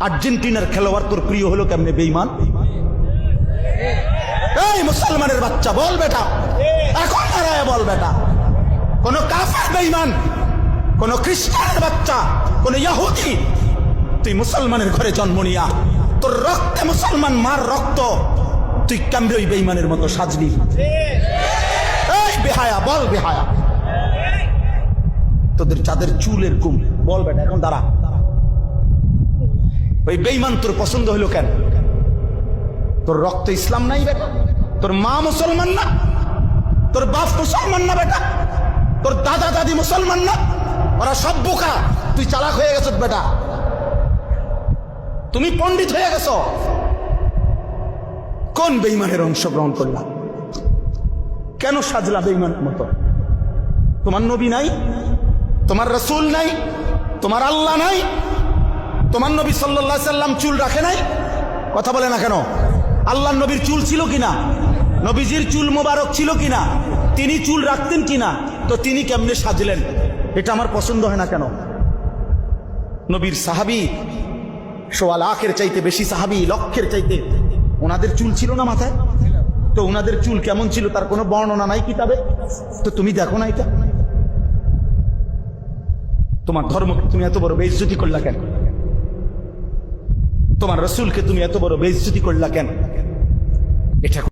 আর্জেন্টিনার খেলোয়াড় তোর প্রিয় হলো কেমনে বেঈমান? এই মুসলমানের বাচ্চা বল বেটা, এখন দাঁড়ায় বল বেটা, কোন কাফের বেঈমান, কোন খ্রিস্টানের বাচ্চা, কোন ইহুদি, তুই মুসলমানের ঘরে জন্ম নিয়া তোর রক্তে মুসলমান মার রক্ত, তুই কেমনে ওই বেঈমানের মতো সাজলি? এই বেহায়া বল বেহায়া, তোদের চাঁদের চুলের কুম বল বেটা, এখন দাঁড়া। ওই বেঈমান তোর পছন্দ হলো কেন? তোর রক্ত ইসলাম নাই বেটা, তোর মা মুসলমান না, তোর বাপ মুসলমান না বেটা, তোর দাদা দাদি মুসলমান না, ওরা সব বোকা, তুই চালাক হয়ে গেছ বেটা, তুমি পণ্ডিত হয়ে গেছ। কোন বেঈমানের অংশগ্রহণ করলা? কেন সাজলা বেঈমানের মতো? তোমার নবী নাই, তোমার রাসূল নাই, তোমার আল্লাহ নাই, তোমার নবী সাল্লাল্লাহু আলাইহি সাল্লাম চুল রাখে নাই? কথা বলে না কেন? আল্লাহর নবীর চুল ছিল কিনা? নবীজির চুল মোবারক ছিল কিনা? তিনি চুল রাখতেন কিনা? তো তিনি কেমনে সাজলেন? এটা আমার পছন্দ হয় না কেন? নবীর সাহাবী সোয়া লাখের চাইতে বেশি সাহাবী, লক্ষের চাইতে, ওনাদের চুল ছিল না মাথায়? তো ওনাদের চুল কেমন ছিল তার কোনো বর্ণনা নাই কিতাবে? তো তুমি দেখো না এটা? তোমার ধর্মকে তুমি এত বড় বেইজ্জতি করলা কেন? তোমার রাসূলকে তুমি এত বড় বেইজ্জতি করলা কেন? এটা